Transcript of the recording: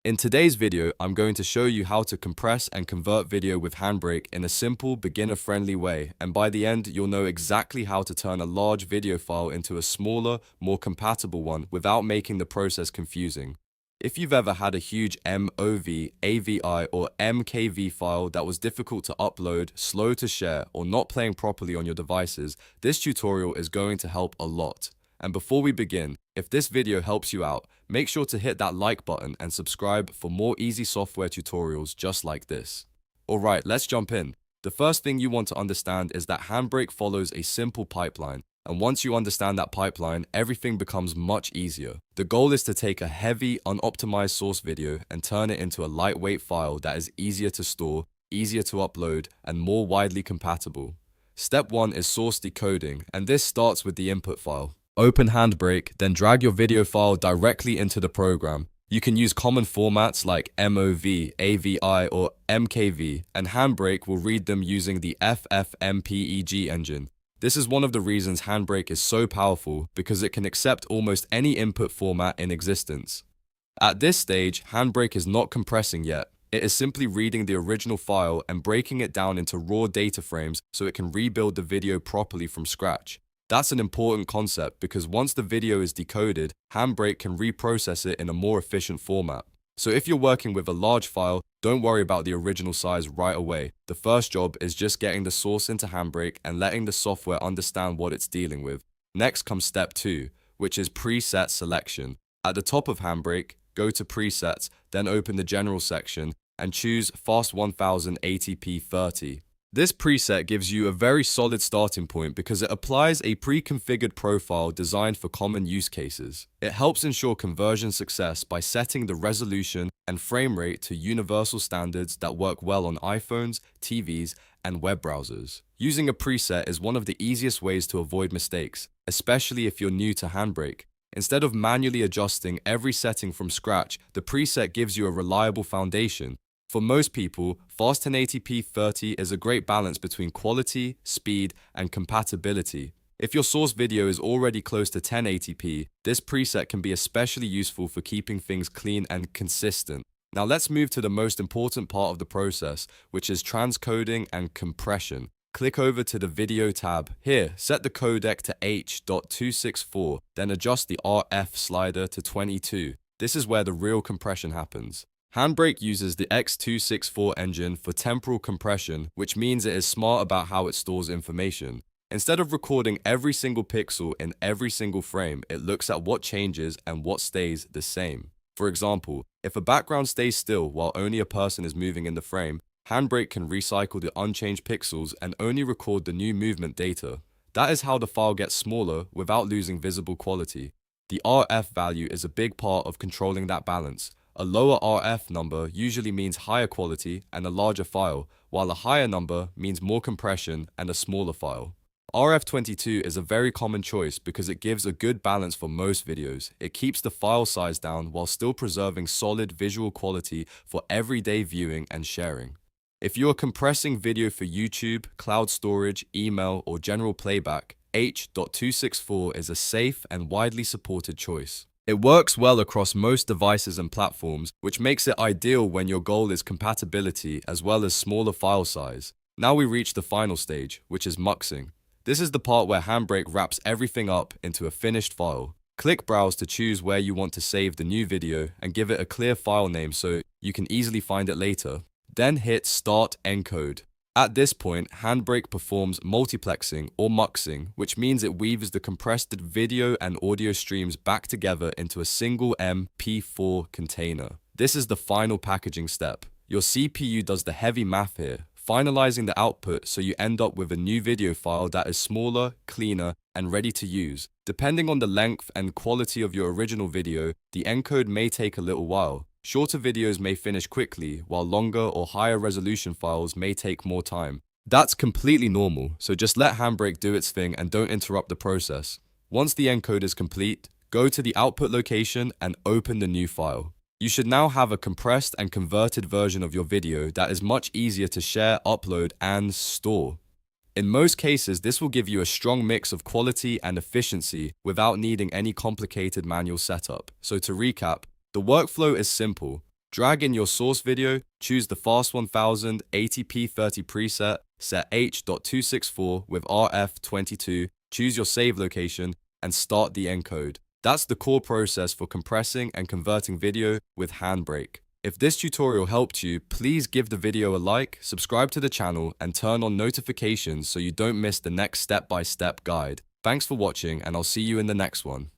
In today's video, I'm going to show you how to compress and convert video with HandBrake in a simple, beginner-friendly way, and by the end, you'll know exactly how to turn a large video file into a smaller, more compatible one without making the process confusing. If you've ever had a huge MOV, AVI, or MKV file that was difficult to upload, slow to share, or not playing properly on your devices, this tutorial is going to help a lot. And before we begin, if this video helps you out, make sure to hit that like button and subscribe for more easy software tutorials just like this. Alright, let's jump in. The first thing you want to understand is that HandBrake follows a simple pipeline, and once you understand that pipeline, everything becomes much easier. The goal is to take a heavy, unoptimized source video and turn it into a lightweight file that is easier to store, easier to upload, and more widely compatible. Step 1 is source decoding, and this starts with the input file. Open HandBrake, then drag your video file directly into the program. You can use common formats like MOV, AVI, or MKV, and HandBrake will read them using the FFmpeg engine. This is one of the reasons HandBrake is so powerful, because it can accept almost any input format in existence. At this stage, HandBrake is not compressing yet. It is simply reading the original file and breaking it down into raw data frames so it can rebuild the video properly from scratch. That's an important concept because once the video is decoded, HandBrake can reprocess it in a more efficient format. So if you're working with a large file, don't worry about the original size right away. The first job is just getting the source into HandBrake and letting the software understand what it's dealing with. Next comes step 2, which is preset selection. At the top of HandBrake, go to presets, then open the general section and choose Fast 1080p 30. This preset gives you a very solid starting point because it applies a pre-configured profile designed for common use cases. It helps ensure conversion success by setting the resolution and frame rate to universal standards that work well on iPhones, TVs, and web browsers. Using a preset is one of the easiest ways to avoid mistakes, especially if you're new to HandBrake. Instead of manually adjusting every setting from scratch, the preset gives you a reliable foundation. For most people, Fast 1080p 30 is a great balance between quality, speed, and compatibility. If your source video is already close to 1080p, this preset can be especially useful for keeping things clean and consistent. Now let's move to the most important part of the process, which is transcoding and compression. Click over to the Video tab. Here, set the codec to H.264, then adjust the RF slider to 22. This is where the real compression happens. HandBrake uses the X264 engine for temporal compression, which means it is smart about how it stores information. Instead of recording every single pixel in every single frame, it looks at what changes and what stays the same. For example, if a background stays still while only a person is moving in the frame, HandBrake can recycle the unchanged pixels and only record the new movement data. That is how the file gets smaller without losing visible quality. The RF value is a big part of controlling that balance. A lower RF number usually means higher quality and a larger file, while a higher number means more compression and a smaller file. RF22 is a very common choice because it gives a good balance for most videos. It keeps the file size down while still preserving solid visual quality for everyday viewing and sharing. If you are compressing video for YouTube, cloud storage, email, or general playback, H.264 is a safe and widely supported choice. It works well across most devices and platforms, which makes it ideal when your goal is compatibility as well as smaller file size. Now we reach the final stage, which is muxing. This is the part where HandBrake wraps everything up into a finished file. Click Browse to choose where you want to save the new video and give it a clear file name so you can easily find it later. Then hit Start Encode. At this point, HandBrake performs multiplexing or muxing, which means it weaves the compressed video and audio streams back together into a single MP4 container. This is the final packaging step. Your CPU does the heavy math here, finalizing the output so you end up with a new video file that is smaller, cleaner, and ready to use. Depending on the length and quality of your original video, the encode may take a little while. Shorter videos may finish quickly, while longer or higher resolution files may take more time. That's completely normal, so just let HandBrake do its thing and don't interrupt the process. Once the encode is complete, go to the output location and open the new file. You should now have a compressed and converted version of your video that is much easier to share, upload, and store. In most cases, this will give you a strong mix of quality and efficiency without needing any complicated manual setup. So to recap, the workflow is simple. Drag in your source video, choose the Fast 1000 80p30 preset, set H.264 with RF22, choose your save location, and start the encode. That's the core process for compressing and converting video with HandBrake. If this tutorial helped you, please give the video a like, subscribe to the channel, and turn on notifications so you don't miss the next step-by-step guide. Thanks for watching, and I'll see you in the next one.